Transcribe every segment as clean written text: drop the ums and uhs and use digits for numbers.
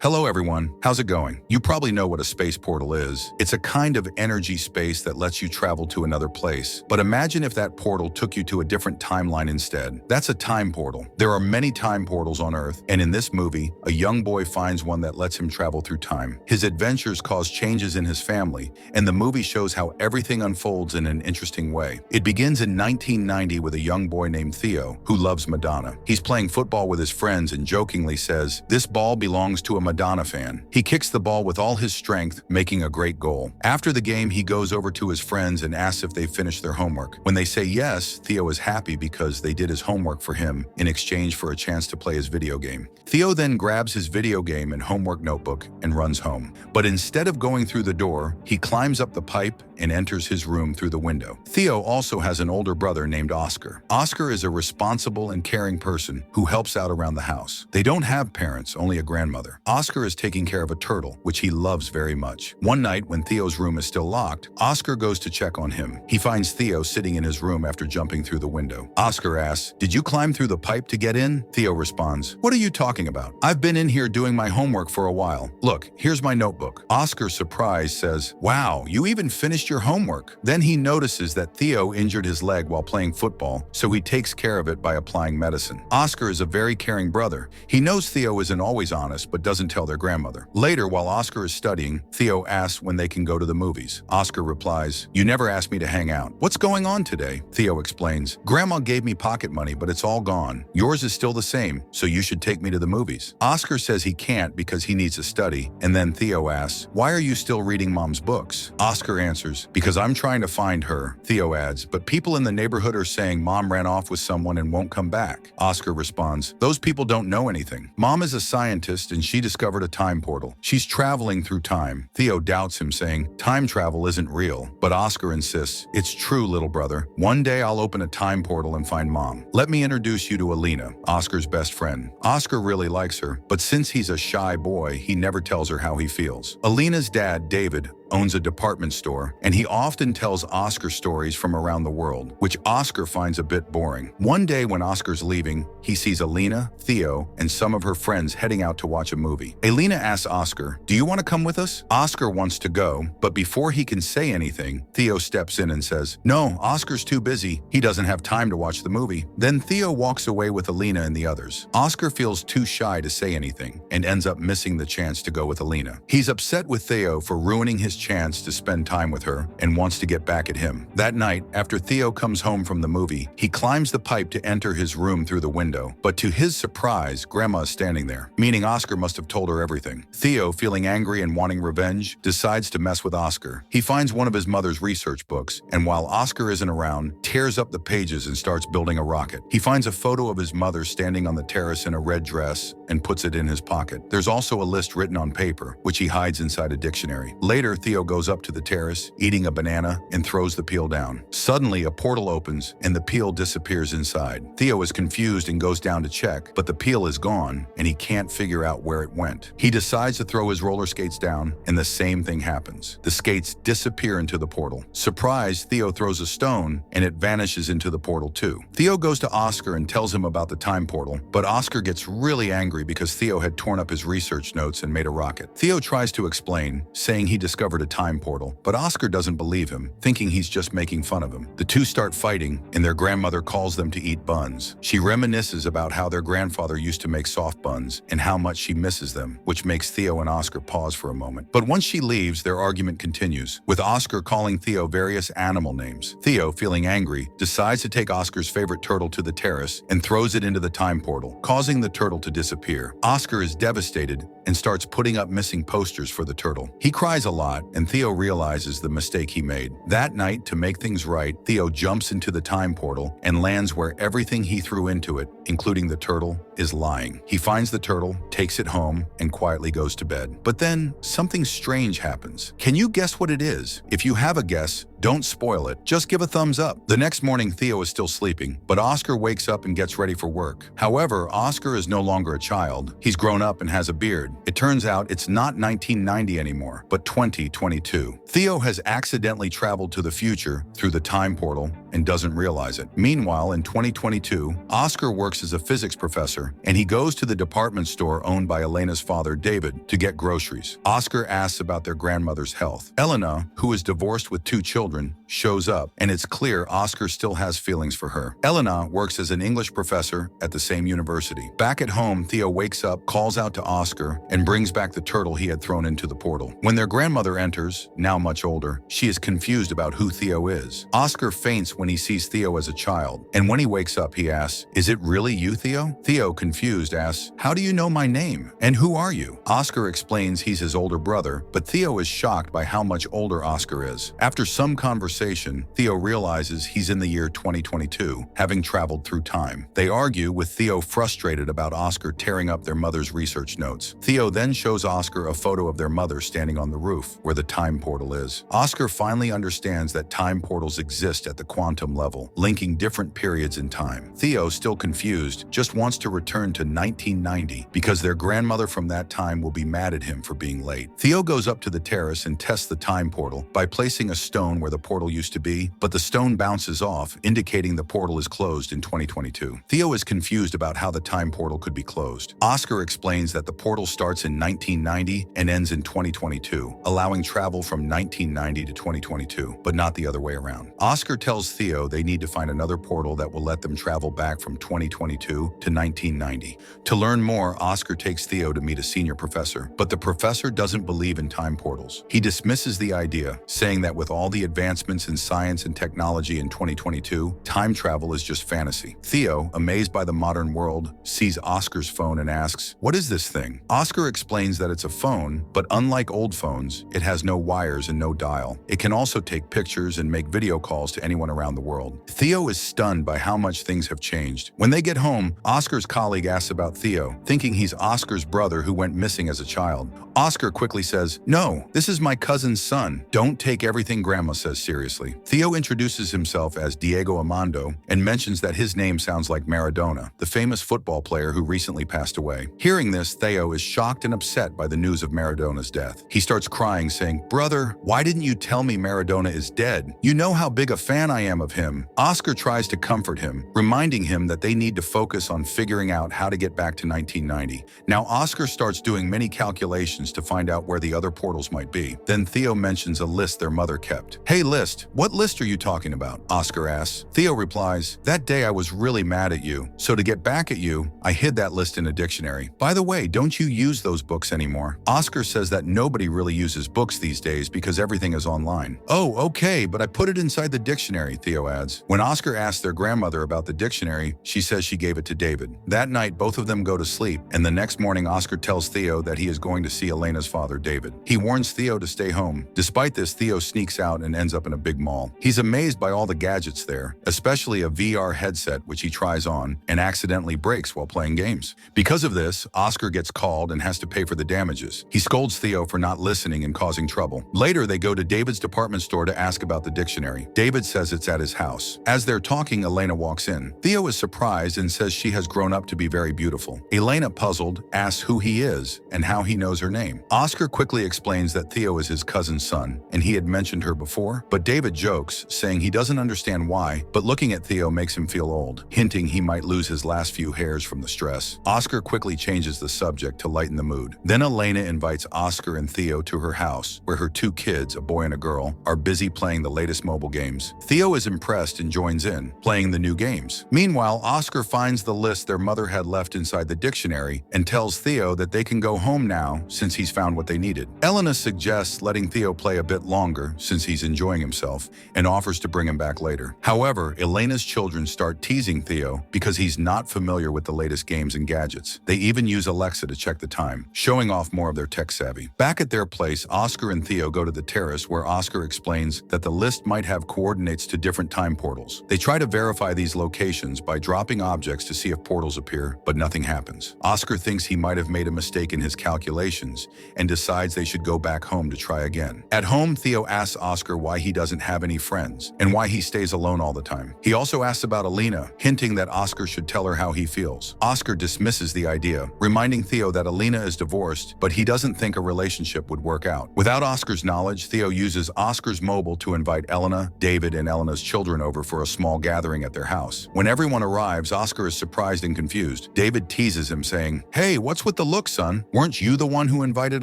Hello everyone, how's it going? You probably know what a space portal is. It's a kind of energy space that lets you travel to another place. But imagine if that portal took you to a different timeline instead. That's a time portal. There are many time portals on Earth, and in this movie, a young boy finds one that lets him travel through time. His adventures cause changes in his family, and the movie shows how everything unfolds in an interesting way. It begins in 1990 with a young boy named Theo, who loves Madonna. He's playing football with his friends and jokingly says, "This ball belongs to a Madonna fan." He kicks the ball with all his strength, making a great goal. After the game, he goes over to his friends and asks if they finished their homework. When they say yes, Theo is happy because they did his homework for him in exchange for a chance to play his video game. Theo then grabs his video game and homework notebook and runs home. But instead of going through the door, he climbs up the pipe and enters his room through the window. Theo also has an older brother named Oscar. Oscar is a responsible and caring person who helps out around the house. They don't have parents, only a grandmother. Oscar is taking care of a turtle, which he loves very much. One night, when Theo's room is still locked, Oscar goes to check on him. He finds Theo sitting in his room after jumping through the window. Oscar asks, "Did you climb through the pipe to get in?" Theo responds, "What are you talking about? I've been in here doing my homework for a while. Look, here's my notebook." Oscar, surprised, says, "Wow, you even finished your homework." Then he notices that Theo injured his leg while playing football, so he takes care of it by applying medicine. Oscar is a very caring brother. He knows Theo isn't always honest, but doesn't tell their grandmother. Later, while Oscar is studying, Theo asks when they can go to the movies. Oscar replies, "You never asked me to hang out. What's going on today?" Theo explains, "Grandma gave me pocket money, but it's all gone. Yours is still the same, so you should take me to the movies." Oscar says he can't because he needs to study, and then Theo asks, "Why are you still reading Mom's books?" Oscar answers, "Because I'm trying to find her." Theo adds, "But people in the neighborhood are saying Mom ran off with someone and won't come back." Oscar responds, "Those people don't know anything. Mom is a scientist and she discovered a time portal. She's traveling through time." Theo doubts him, saying, "Time travel isn't real." But Oscar insists, "It's true, little brother. One day I'll open a time portal and find Mom. Let me introduce you to Alina, Oscar's best friend." Oscar really likes her, but since he's a shy boy, he never tells her how he feels. Alina's dad, David, owns a department store, and he often tells Oscar stories from around the world, which Oscar finds a bit boring. One day when Oscar's leaving, he sees Alina, Theo, and some of her friends heading out to watch a movie. Alina asks Oscar, "Do you want to come with us?" Oscar wants to go, but before he can say anything, Theo steps in and says, "No, Oscar's too busy. He doesn't have time to watch the movie." Then Theo walks away with Alina and the others. Oscar feels too shy to say anything and ends up missing the chance to go with Alina. He's upset with Theo for ruining his chance to spend time with her and wants to get back at him. That night, after Theo comes home from the movie, he climbs the pipe to enter his room through the window. But to his surprise, Grandma is standing there, meaning Oscar must have told her everything. Theo, feeling angry and wanting revenge, decides to mess with Oscar. He finds one of his mother's research books, and while Oscar isn't around, tears up the pages and starts building a rocket. He finds a photo of his mother standing on the terrace in a red dress and puts it in his pocket. There's also a list written on paper, which he hides inside a dictionary. Later, Theo goes up to the terrace, eating a banana, and throws the peel down. Suddenly, a portal opens, and the peel disappears inside. Theo is confused and goes down to check, but the peel is gone, and he can't figure out where it went. He decides to throw his roller skates down, and the same thing happens. The skates disappear into the portal. Surprised, Theo throws a stone, and it vanishes into the portal too. Theo goes to Oscar and tells him about the time portal, but Oscar gets really angry because Theo had torn up his research notes and made a rocket. Theo tries to explain, saying he discovered a time portal, but Oscar doesn't believe him, thinking he's just making fun of him. The two start fighting, and their grandmother calls them to eat buns. She reminisces about how their grandfather used to make soft buns and how much she misses them, which makes Theo and Oscar pause for a moment. But once she leaves, their argument continues, with Oscar calling Theo various animal names. Theo, feeling angry, decides to take Oscar's favorite turtle to the terrace and throws it into the time portal, causing the turtle to disappear. Oscar is devastated and starts putting up missing posters for the turtle. He cries a lot, and Theo realizes the mistake he made. That night, to make things right, Theo jumps into the time portal and lands where everything he threw into it, including the turtle, is lying. He finds the turtle, takes it home, and quietly goes to bed. But then, something strange happens. Can you guess what it is? If you have a guess, Don't spoil it, just give a thumbs up. The next morning, Theo is still sleeping, but Oscar wakes up and gets ready for work. However, Oscar is no longer a child. He's grown up and has a beard. It turns out it's not 1990 anymore, but 2022. Theo has accidentally traveled to the future through the time portal and doesn't realize it. Meanwhile, in 2022, Oscar works as a physics professor, and he goes to the department store owned by Elena's father, David, to get groceries. Oscar asks about their grandmother's health. Elena, who is divorced with 2 children, shows up, and it's clear Oscar still has feelings for her. Elena works as an English professor at the same university. Back at home, Theo wakes up, calls out to Oscar, and brings back the turtle he had thrown into the portal. When their grandmother enters, now much older, she is confused about who Theo is. Oscar faints when he sees Theo as a child, and when he wakes up, he asks, "Is it really you, Theo?" Theo, confused, asks, "How do you know my name? And who are you?" Oscar explains he's his older brother, but Theo is shocked by how much older Oscar is. After some conversation, Theo realizes he's in the year 2022, having traveled through time. They argue, with Theo frustrated about Oscar tearing up their mother's research notes. Theo then shows Oscar a photo of their mother standing on the roof, where the time portal is. Oscar finally understands that time portals exist at the quantum level, linking different periods in time. Theo, still confused, just wants to return to 1990 because their grandmother from that time will be mad at him for being late. Theo goes up to the terrace and tests the time portal by placing a stone where the portal used to be, but the stone bounces off, indicating the portal is closed in 2022. Theo is confused about how the time portal could be closed. Oscar explains that the portal starts in 1990 and ends in 2022, allowing travel from 1990 to 2022, but not the other way around. Oscar tells Theo they need to find another portal that will let them travel back from 2022 to 1990. To learn more, Oscar takes Theo to meet a senior professor, but the professor doesn't believe in time portals. He dismisses the idea, saying that with all the advancements in science and technology in 2022, time travel is just fantasy. Theo, amazed by the modern world, sees Oscar's phone and asks, "What is this thing?" Oscar explains that it's a phone, but unlike old phones, it has no wires and no dial. It can also take pictures and make video calls to anyone around the world. Theo is stunned by how much things have changed. When they get home, Oscar's colleague asks about Theo, thinking he's Oscar's brother who went missing as a child. Oscar quickly says, "No, this is my cousin's son. Don't take everything Grandma says seriously." Theo introduces himself as Diego Armando and mentions that his name sounds like Maradona, the famous football player who recently passed away. Hearing this, Theo is shocked and upset by the news of Maradona's death. He starts crying, saying, "Brother, why didn't you tell me Maradona is dead? You know how big a fan I am of him." Oscar tries to comfort him, reminding him that they need to focus on figuring out how to get back to 1990. Now Oscar starts doing many calculations to find out where the other portals might be. Then Theo mentions a list their mother kept. "Hey list, what list are you talking about?" Oscar asks. Theo replies, "That day I was really mad at you, so to get back at you, I hid that list in a dictionary. By the way, don't you use those books anymore?" Oscar says that nobody really uses books these days because everything is online. "Oh, okay, but I put it inside the dictionary," Theo adds. When Oscar asks their grandmother about the dictionary, she says she gave it to David. That night, both of them go to sleep, and the next morning Oscar tells Theo that he is going to see Elena's father, David. He warns Theo to stay home. Despite this, Theo sneaks out and ends up in a big mall. He's amazed by all the gadgets there, especially a VR headset which he tries on and accidentally breaks while playing games. Because of this, Oscar gets called and has to pay for the damages. He scolds Theo for not listening and causing trouble. Later, they go to David's department store to ask about the dictionary. David says it's at his house. As they're talking, Elena walks in. Theo is surprised and says she has grown up to be very beautiful. Elena, puzzled, asks who he is and how he knows her name. Oscar quickly explains that Theo is his cousin's son, and he had mentioned her before, but David jokes, saying he doesn't understand why, but looking at Theo makes him feel old, hinting he might lose his last few hairs from the stress. Oscar quickly changes the subject to lighten the mood. Then Elena invites Oscar and Theo to her house, where her 2 kids, a boy and a girl, are busy playing the latest mobile games. Theo is impressed and joins in, playing the new games. Meanwhile, Oscar finds the list their mother had left inside the dictionary and tells Theo that they can go home now since he's found what they needed. Elena suggests letting Theo play a bit longer since he's enjoying himself and offers to bring him back later. However, Elena's children start teasing Theo because he's not familiar with the latest games and gadgets. They even use Alexa to check the time, showing off more of their tech savvy. Back at their place, Oscar and Theo go to the terrace where Oscar explains that the list might have coordinates to different time portals. They try to verify these locations by dropping objects to see if portals appear, but nothing happens. Oscar thinks he might have made a mistake in his calculations and decides they should go back home to try again. At home, Theo asks Oscar why why he doesn't have any friends and why he stays alone all the time. He also asks about Alina, hinting that Oscar should tell her how he feels. Oscar dismisses the idea, reminding Theo that Alina is divorced, but he doesn't think a relationship would work out. Without Oscar's knowledge, Theo uses Oscar's mobile to invite Elena, David, and Elena's children over for a small gathering at their house. When everyone arrives, Oscar is surprised and confused. David teases him, saying, "Hey, what's with the look, son? Weren't you the one who invited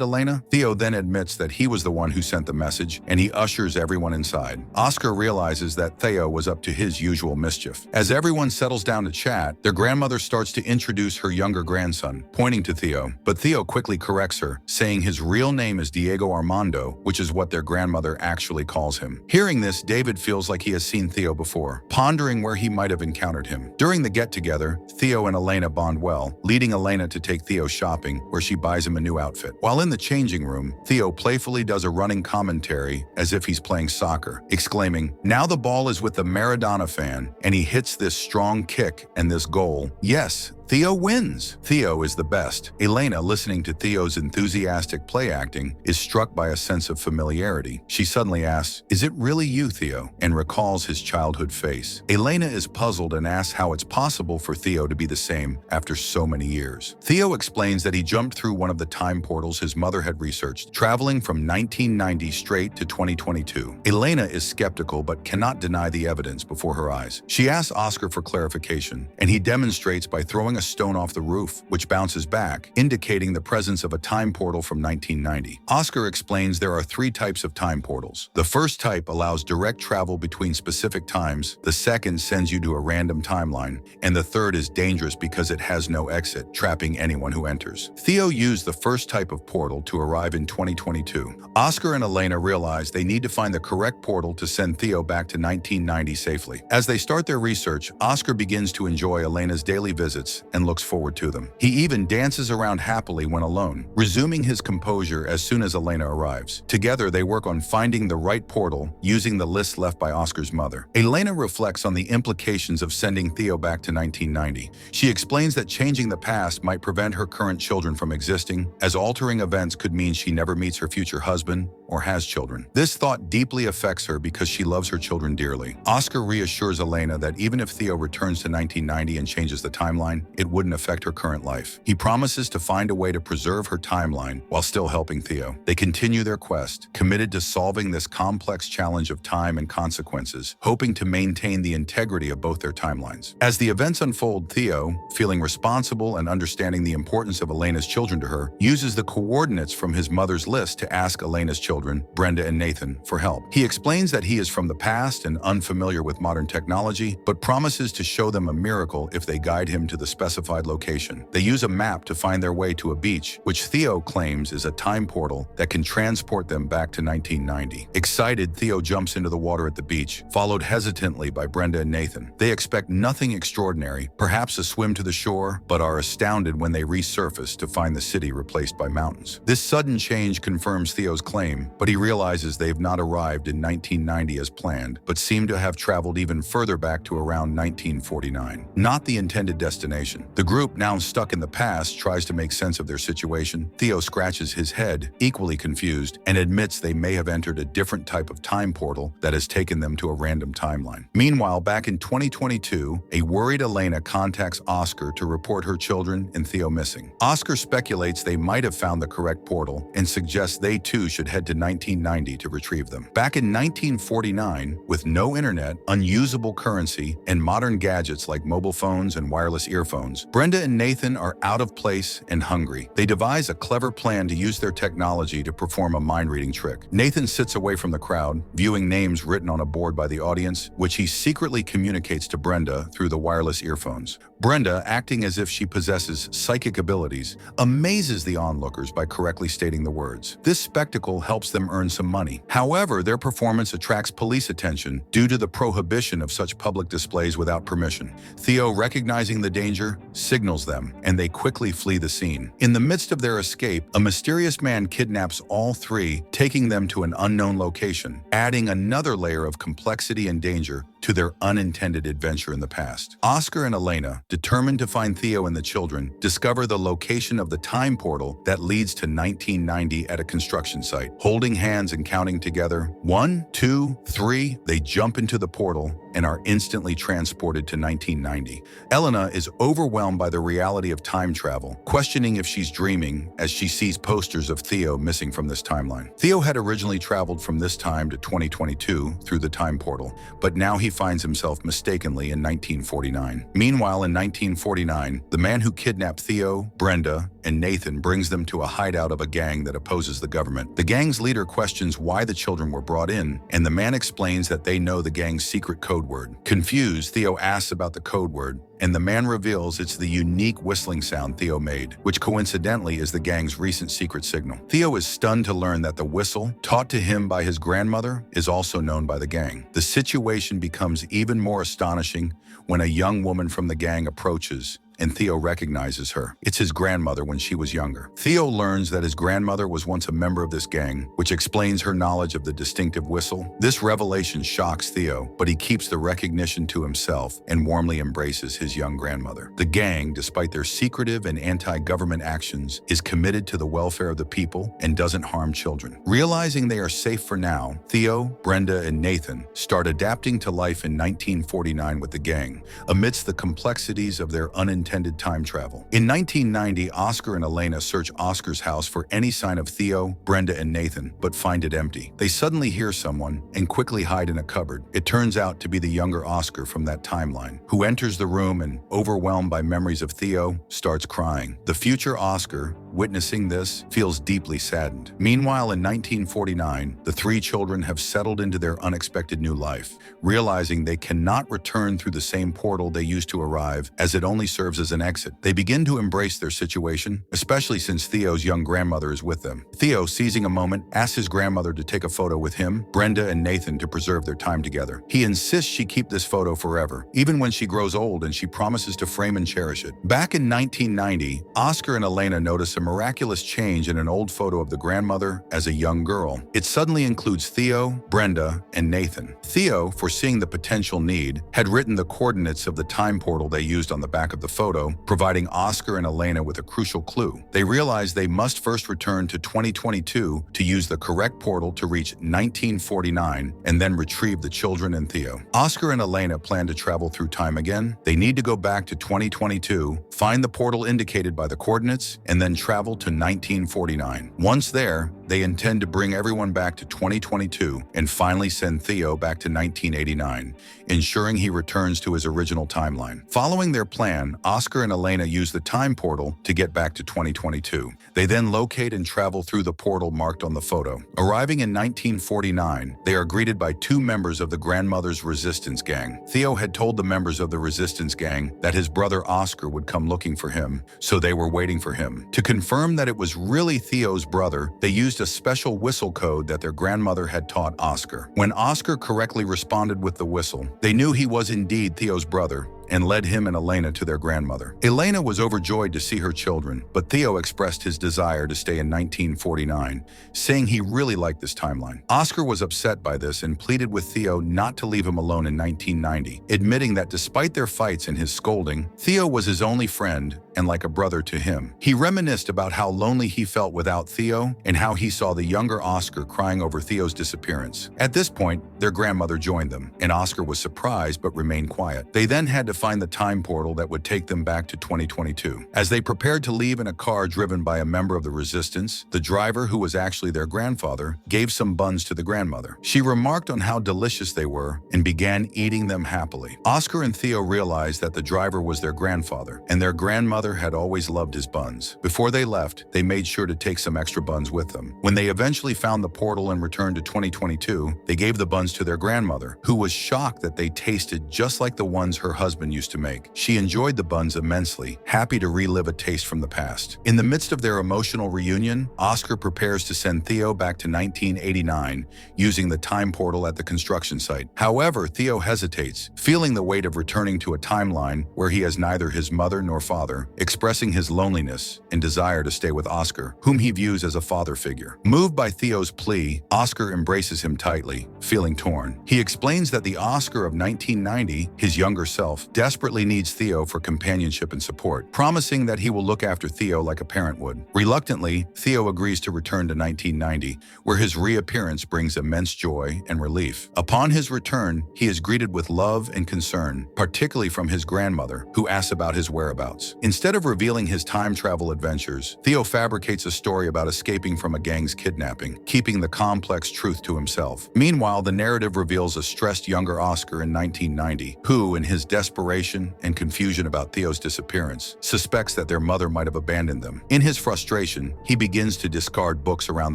Elena?" Theo then admits that he was the one who sent the message, and he ushers everyone inside. Oscar realizes that Theo was up to his usual mischief. As everyone settles down to chat, their grandmother starts to introduce her younger grandson, pointing to Theo, but Theo quickly corrects her, saying his real name is Diego Armando, which is what their grandmother actually calls him. Hearing this, David feels like he has seen Theo before, pondering where he might have encountered him. During the get-together, Theo and Elena bond well, leading Elena to take Theo shopping, where she buys him a new outfit. While in the changing room, Theo playfully does a running commentary as if he's playing soccer, exclaiming, "Now the ball is with the Maradona fan, and he hits this strong kick and this goal. Yes, Theo wins. Theo is the best." Elena, listening to Theo's enthusiastic play acting, is struck by a sense of familiarity. She suddenly asks, "Is it really you, Theo?" and recalls his childhood face. Elena is puzzled and asks how it's possible for Theo to be the same after so many years. Theo explains that he jumped through one of the time portals his mother had researched, traveling from 1990 straight to 2022. Elena is skeptical but cannot deny the evidence before her eyes. She asks Oscar for clarification, and he demonstrates by throwing a stone off the roof, which bounces back, indicating the presence of a time portal from 1990. Oscar explains there are 3 types of time portals. The first type allows direct travel between specific times, the second sends you to a random timeline, and the third is dangerous because it has no exit, trapping anyone who enters. Theo used the first type of portal to arrive in 2022. Oscar and Elena realize they need to find the correct portal to send Theo back to 1990 safely. As they start their research, Oscar begins to enjoy Elena's daily visits and looks forward to them. He even dances around happily when alone, resuming his composure as soon as Elena arrives. Together, they work on finding the right portal using the list left by Oscar's mother. Elena reflects on the implications of sending Theo back to 1990. She explains that changing the past might prevent her current children from existing, as altering events could mean she never meets her future husband or has children. This thought deeply affects her because she loves her children dearly. Oscar reassures Elena that even if Theo returns to 1990 and changes the timeline, it wouldn't affect her current life. He promises to find a way to preserve her timeline while still helping Theo. They continue their quest, committed to solving this complex challenge of time and consequences, hoping to maintain the integrity of both their timelines. As the events unfold, Theo, feeling responsible and understanding the importance of Elena's children to her, uses the coordinates from his mother's list to ask Elena's children, Brenda and Nathan, for help. He explains that he is from the past and unfamiliar with modern technology, but promises to show them a miracle if they guide him to the specified location. They use a map to find their way to a beach, which Theo claims is a time portal that can transport them back to 1990. Excited, Theo jumps into the water at the beach, followed hesitantly by Brenda and Nathan. They expect nothing extraordinary, perhaps a swim to the shore, but are astounded when they resurface to find the city replaced by mountains. This sudden change confirms Theo's claim, but he realizes they've not arrived in 1990 as planned, but seem to have traveled even further back to around 1949. Not the intended destination. The group, now stuck in the past, tries to make sense of their situation. Theo scratches his head, equally confused, and admits they may have entered a different type of time portal that has taken them to a random timeline. Meanwhile, back in 2022, a worried Elena contacts Oscar to report her children and Theo missing. Oscar speculates they might have found the correct portal and suggests they too should head to 1990 to retrieve them. Back in 1949, with no internet, unusable currency, and modern gadgets like mobile phones and wireless earphones, Brenda and Nathan are out of place and hungry. They devise a clever plan to use their technology to perform a mind-reading trick. Nathan sits away from the crowd, viewing names written on a board by the audience, which he secretly communicates to Brenda through the wireless earphones. Brenda, acting as if she possesses psychic abilities, amazes the onlookers by correctly stating the words. This spectacle helps them earn some money. However, their performance attracts police attention due to the prohibition of such public displays without permission. Theo, recognizing the danger, signals them, and they quickly flee the scene. In the midst of their escape, a mysterious man kidnaps all three, taking them to an unknown location, adding another layer of complexity and danger to their unintended adventure in the past. Oscar and Elena, determined to find Theo and the children, discover the location of the time portal that leads to 1990 at a construction site. Holding hands and counting together, 1, 2, 3, they jump into the portal and are instantly transported to 1990. Elena is overwhelmed by the reality of time travel, questioning if she's dreaming as she sees posters of Theo missing from this timeline. Theo had originally traveled from this time to 2022 through the time portal, but now he finds himself mistakenly in 1949. Meanwhile, in 1949, the man who kidnapped Theo, Brenda, and Nathan brings them to a hideout of a gang that opposes the government. The gang's leader questions why the children were brought in, and the man explains that they know the gang's secret code word. Confused, Theo asks about the code word, and the man reveals it's the unique whistling sound Theo made, which coincidentally is the gang's recent secret signal. Theo is stunned to learn that the whistle, taught to him by his grandmother, is also known by the gang. The situation becomes even more astonishing when a young woman from the gang approaches, and Theo recognizes her. It's his grandmother when she was younger. Theo learns that his grandmother was once a member of this gang, which explains her knowledge of the distinctive whistle. This revelation shocks Theo, but he keeps the recognition to himself and warmly embraces his young grandmother. The gang, despite their secretive and anti-government actions, is committed to the welfare of the people and doesn't harm children. Realizing they are safe for now, Theo, Brenda, and Nathan start adapting to life in 1949 with the gang, amidst the complexities of their unintended time travel. In 1990, Oscar and Elena search Oscar's house for any sign of Theo, Brenda, and Nathan, but find it empty. They suddenly hear someone and quickly hide in a cupboard. It turns out to be the younger Oscar from that timeline, who enters the room and, overwhelmed by memories of Theo, starts crying. The future Oscar, witnessing this, feels deeply saddened. Meanwhile, in 1949, the three children have settled into their unexpected new life, realizing they cannot return through the same portal they used to arrive, as it only serves as an exit. They begin to embrace their situation, especially since Theo's young grandmother is with them. Theo, seizing a moment, asks his grandmother to take a photo with him, Brenda, and Nathan to preserve their time together. He insists she keep this photo forever, even when she grows old, and she promises to frame and cherish it. Back in 1990, Oscar and Elena notice a miraculous change in an old photo of the grandmother as a young girl. It suddenly includes Theo, Brenda, and Nathan. Theo, foreseeing the potential need, had written the coordinates of the time portal they used on the back of the photo, providing Oscar and Elena with a crucial clue. They realize they must first return to 2022 to use the correct portal to reach 1949 and then retrieve the children and Theo. Oscar and Elena plan to travel through time again. They need to go back to 2022, find the portal indicated by the coordinates, and then travel to 1949. Once there, they intend to bring everyone back to 2022 and finally send Theo back to 1989, ensuring he returns to his original timeline. Following their plan, Oscar and Elena use the time portal to get back to 2022. They then locate and travel through the portal marked on the photo. Arriving in 1949, they are greeted by two members of the grandmother's resistance gang. Theo had told the members of the resistance gang that his brother Oscar would come looking for him, so they were waiting for him. To confirm that it was really Theo's brother, they used a special whistle code that their grandmother had taught Oscar. When Oscar correctly responded with the whistle, they knew he was indeed Theo's brother and led him and Elena to their grandmother. Elena was overjoyed to see her children, but Theo expressed his desire to stay in 1949, saying he really liked this timeline. Oscar was upset by this and pleaded with Theo not to leave him alone in 1990, admitting that despite their fights and his scolding, Theo was his only friend and like a brother to him. He reminisced about how lonely he felt without Theo and how he saw the younger Oscar crying over Theo's disappearance. At this point, their grandmother joined them, and Oscar was surprised but remained quiet. They then had to find the time portal that would take them back to 2022. As they prepared to leave in a car driven by a member of the resistance, the driver, who was actually their grandfather, gave some buns to the grandmother. She remarked on how delicious they were and began eating them happily. Oscar and Theo realized that the driver was their grandfather, and their grandmother had always loved his buns. Before they left, they made sure to take some extra buns with them. When they eventually found the portal and returned to 2022, they gave the buns to their grandmother, who was shocked that they tasted just like the ones her husband used to make. She enjoyed the buns immensely, happy to relive a taste from the past. In the midst of their emotional reunion, Oscar prepares to send Theo back to 1989 using the time portal at the construction site. However, Theo hesitates, feeling the weight of returning to a timeline where he has neither his mother nor father expressing his loneliness and desire to stay with Oscar, whom he views as a father figure. Moved by Theo's plea, Oscar embraces him tightly, feeling torn. He explains that the Oscar of 1990, his younger self, desperately needs Theo for companionship and support, promising that he will look after Theo like a parent would. Reluctantly, Theo agrees to return to 1990, where his reappearance brings immense joy and relief. Upon his return, he is greeted with love and concern, particularly from his grandmother, who asks about his whereabouts. Instead of revealing his time travel adventures, Theo fabricates a story about escaping from a gang's kidnapping, keeping the complex truth to himself. Meanwhile, the narrative reveals a stressed younger Oscar in 1990, who, in his desperation and confusion about Theo's disappearance, suspects that their mother might have abandoned them. In his frustration, he begins to discard books around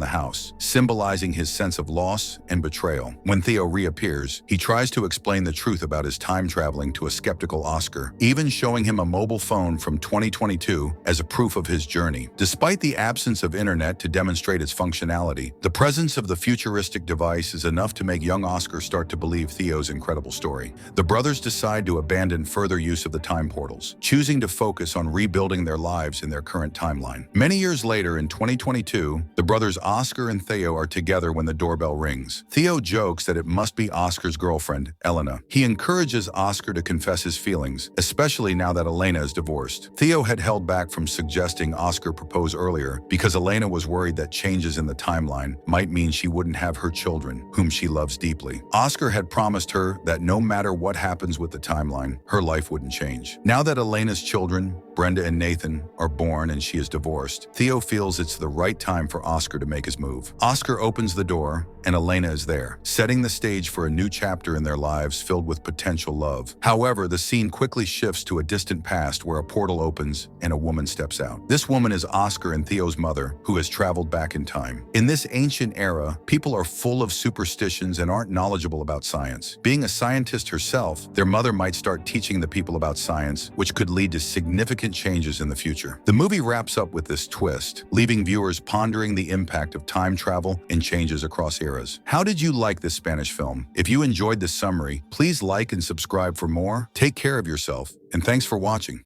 the house, symbolizing his sense of loss and betrayal. When Theo reappears, he tries to explain the truth about his time traveling to a skeptical Oscar, even showing him a mobile phone from 2022 as a proof of his journey. Despite the absence of internet to demonstrate its functionality, the presence of the futuristic device is enough to make young Oscar start to believe Theo's incredible story. The brothers decide to abandon further use of the time portals, choosing to focus on rebuilding their lives in their current timeline. Many years later, in 2022, the brothers Oscar and Theo are together when the doorbell rings. Theo jokes that it must be Oscar's girlfriend, Elena. He encourages Oscar to confess his feelings, especially now that Elena is divorced. Theo had held back from suggesting Oscar propose earlier because Elena was worried that changes in the timeline might mean she wouldn't have her children, whom she loves deeply. Oscar had promised her that no matter what happens with the timeline, her life wouldn't change. Now that Elena's children, Brenda and Nathan, are born and she is divorced, Theo feels it's the right time for Oscar to make his move. Oscar opens the door, and Elena is there, setting the stage for a new chapter in their lives filled with potential love. However, the scene quickly shifts to a distant past where a portal opens and a woman steps out. This woman is Oscar and Theo's mother, who has traveled back in time. In this ancient era, people are full of superstitions and aren't knowledgeable about science. Being a scientist herself, their mother might start teaching the people about science, which could lead to significant changes in the future. The movie wraps up with this twist, leaving viewers pondering the impact of time travel and changes across eras. How did you like this Spanish film? If you enjoyed this summary, please like and subscribe for more. Take care of yourself, and thanks for watching.